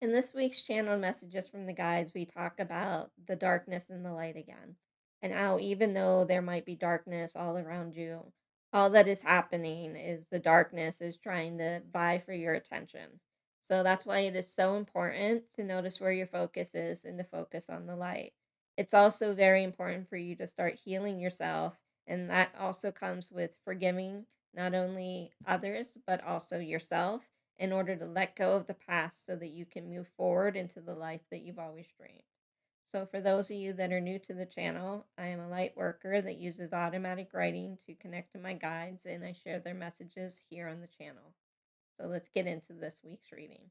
In this week's channeled messages from the guides, we talk about the darkness and the light again, and how even though there might be darkness all around you, all that is happening is the darkness is trying to vie for your attention. So that's why it is so important to notice where your focus is and to focus on the light. It's also very important for you to start healing yourself, and that also comes with forgiving not only others, but also yourself in order to let go of the past so that you can move forward into the life that you've always dreamed. So, for those of you that are new to the channel, I am a light worker that uses automatic writing to connect to my guides, and I share their messages here on the channel. So, let's get into this week's reading.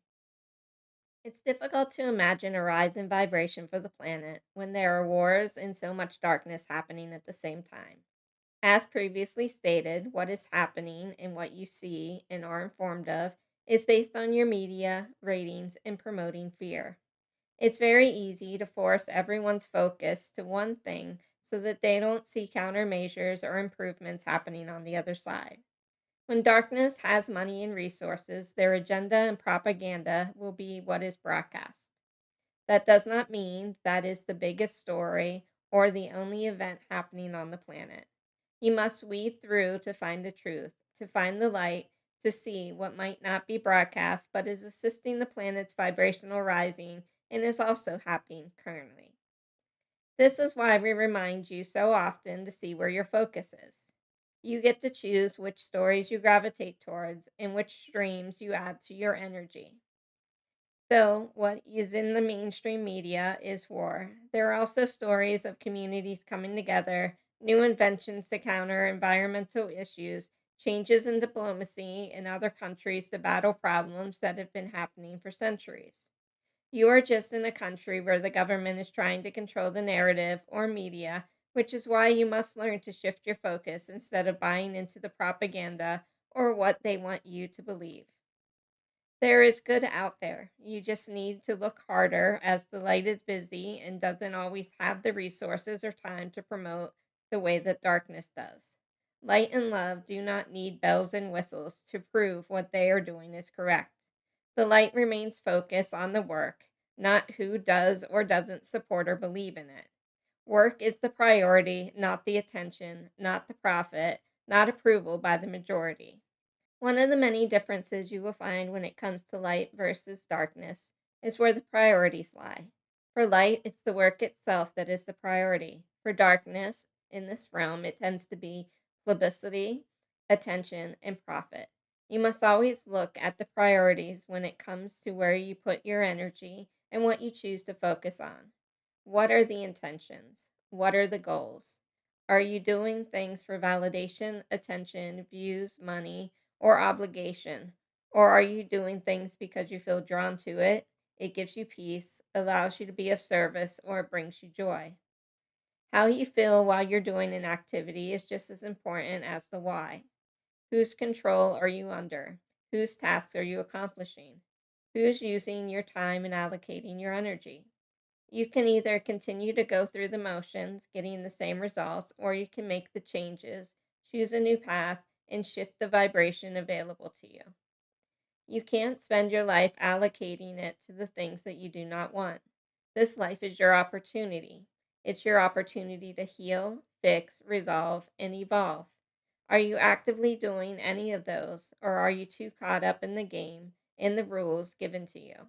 It's difficult to imagine a rise in vibration for the planet when there are wars and so much darkness happening at the same time. As previously stated, what is happening and what you see and are informed of is based on your media, ratings, and promoting fear. It's very easy to force everyone's focus to one thing so that they don't see countermeasures or improvements happening on the other side. When darkness has money and resources, their agenda and propaganda will be what is broadcast. That does not mean that is the biggest story or the only event happening on the planet. You must weed through to find the truth, to find the light, to see what might not be broadcast but is assisting the planet's vibrational rising and is also happening currently. This is why we remind you so often to see where your focus is. You get to choose which stories you gravitate towards and which streams you add to your energy. So, what is in the mainstream media is war. There are also stories of communities coming together, new inventions to counter environmental issues, changes in diplomacy in other countries to battle problems that have been happening for centuries. You are just in a country where the government is trying to control the narrative or media, which is why you must learn to shift your focus instead of buying into the propaganda or what they want you to believe. There is good out there. You just need to look harder as the light is busy and doesn't always have the resources or time to promote the way that darkness does. Light and love do not need bells and whistles to prove what they are doing is correct. The light remains focused on the work, not who does or doesn't support or believe in it. Work is the priority, not the attention, not the profit, not approval by the majority. One of the many differences you will find when it comes to light versus darkness is where the priorities lie. For light, it's the work itself that is the priority. For darkness, in this realm, it tends to be publicity, attention, and profit. You must always look at the priorities when it comes to where you put your energy and what you choose to focus on. What are the intentions? What are the goals? Are you doing things for validation, attention, views, money, or obligation? Or are you doing things because you feel drawn to it? It gives you peace, allows you to be of service, or it brings you joy. How you feel while you're doing an activity is just as important as the why. Whose control are you under? Whose tasks are you accomplishing? Who's using your time and allocating your energy? You can either continue to go through the motions, getting the same results, or you can make the changes, choose a new path, and shift the vibration available to you. You can't spend your life allocating it to the things that you do not want. This life is your opportunity. It's your opportunity to heal, fix, resolve, and evolve. Are you actively doing any of those, or are you too caught up in the game and the rules given to you?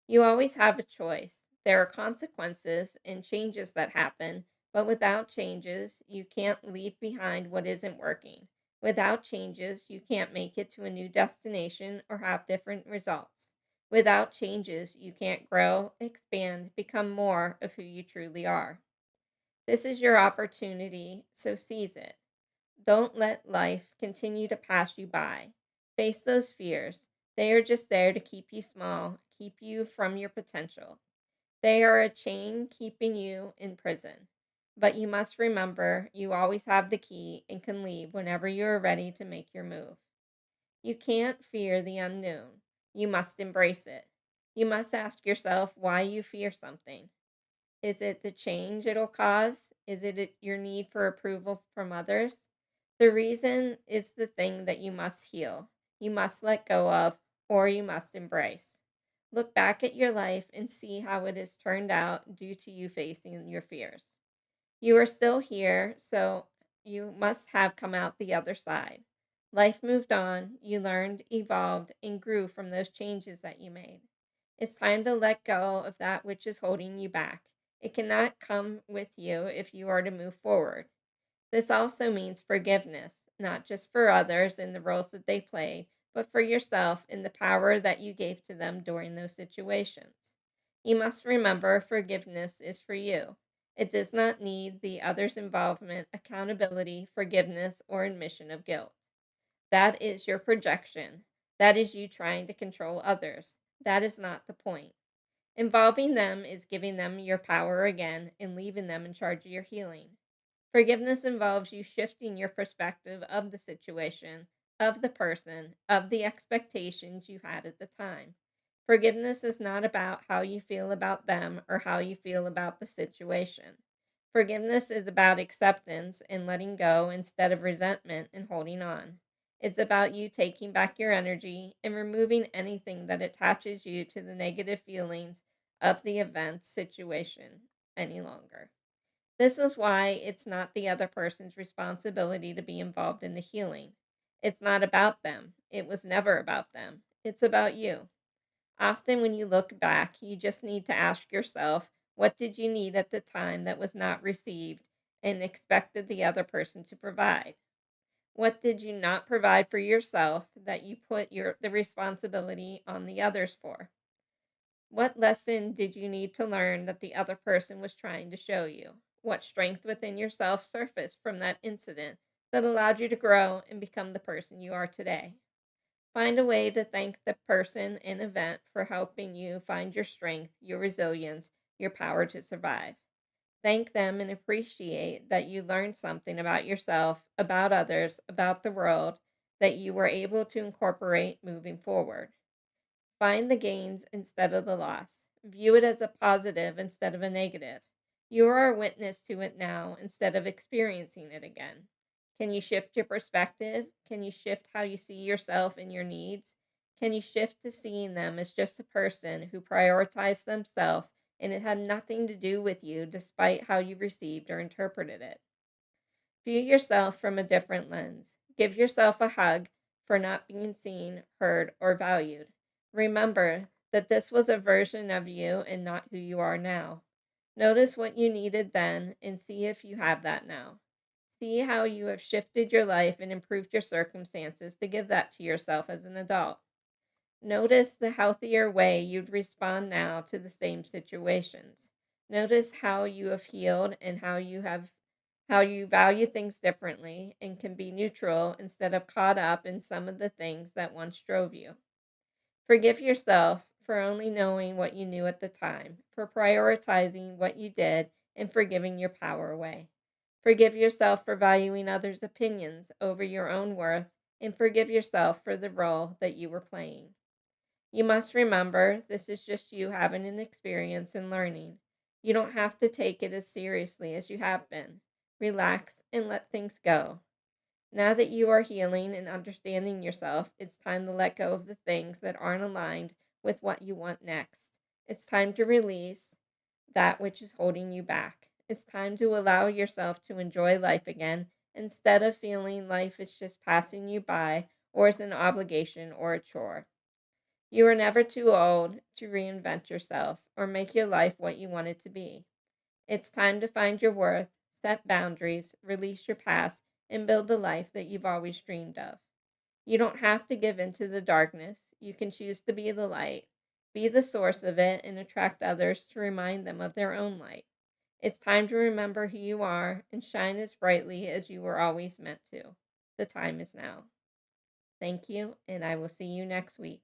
You always have a choice. There are consequences and changes that happen, but without changes, you can't leave behind what isn't working. Without changes, you can't make it to a new destination or have different results. Without changes, you can't grow, expand, become more of who you truly are. This is your opportunity, so seize it. Don't let life continue to pass you by. Face those fears. They are just there to keep you small, keep you from your potential. They are a chain keeping you in prison. But you must remember you always have the key and can leave whenever you are ready to make your move. You can't fear the unknown. You must embrace it. You must ask yourself why you fear something. Is it the change it'll cause? Is it your need for approval from others? The reason is the thing that you must heal, you must let go of, or you must embrace. Look back at your life and see how it has turned out due to you facing your fears. You are still here, so you must have come out the other side. Life moved on, you learned, evolved, and grew from those changes that you made. It's time to let go of that which is holding you back. It cannot come with you if you are to move forward. This also means forgiveness, not just for others and the roles that they played, but for yourself and the power that you gave to them during those situations. You must remember forgiveness is for you. It does not need the other's involvement, accountability, forgiveness, or admission of guilt. That is your projection. That is you trying to control others. That is not the point. Involving them is giving them your power again and leaving them in charge of your healing. Forgiveness involves you shifting your perspective of the situation, of the person, of the expectations you had at the time. Forgiveness is not about how you feel about them or how you feel about the situation. Forgiveness is about acceptance and letting go instead of resentment and holding on. It's about you taking back your energy and removing anything that attaches you to the negative feelings of the event situation any longer. This is why it's not the other person's responsibility to be involved in the healing. It's not about them. It was never about them. It's about you. Often, when you look back, you just need to ask yourself, what did you need at the time that was not received and expected the other person to provide? What did you not provide for yourself that you put the responsibility on the others for? What lesson did you need to learn that the other person was trying to show you? What strength within yourself surfaced from that incident that allowed you to grow and become the person you are today? Find a way to thank the person and event for helping you find your strength, your resilience, your power to survive. Thank them and appreciate that you learned something about yourself, about others, about the world that you were able to incorporate moving forward. Find the gains instead of the loss. View it as a positive instead of a negative. You are a witness to it now instead of experiencing it again. Can you shift your perspective? Can you shift how you see yourself and your needs? Can you shift to seeing them as just a person who prioritized themselves and it had nothing to do with you despite how you received or interpreted it? View yourself from a different lens. Give yourself a hug for not being seen, heard, or valued. Remember that this was a version of you and not who you are now. Notice what you needed then and see if you have that now. See how you have shifted your life and improved your circumstances to give that to yourself as an adult. Notice the healthier way you'd respond now to the same situations. Notice how you have healed and how you value things differently and can be neutral instead of caught up in some of the things that once drove you. Forgive yourself for only knowing what you knew at the time, for prioritizing what you did and for giving your power away. Forgive yourself for valuing others' opinions over your own worth, and forgive yourself for the role that you were playing. You must remember this is just you having an experience and learning. You don't have to take it as seriously as you have been. Relax and let things go. Now that you are healing and understanding yourself, it's time to let go of the things that aren't aligned with what you want next. It's time to release that which is holding you back. It's time to allow yourself to enjoy life again instead of feeling life is just passing you by or is an obligation or a chore. You are never too old to reinvent yourself or make your life what you want it to be. It's time to find your worth, set boundaries, release your past, and build the life that you've always dreamed of. You don't have to give into the darkness. You can choose to be the light, be the source of it, and attract others to remind them of their own light. It's time to remember who you are and shine as brightly as you were always meant to. The time is now. Thank you, and I will see you next week.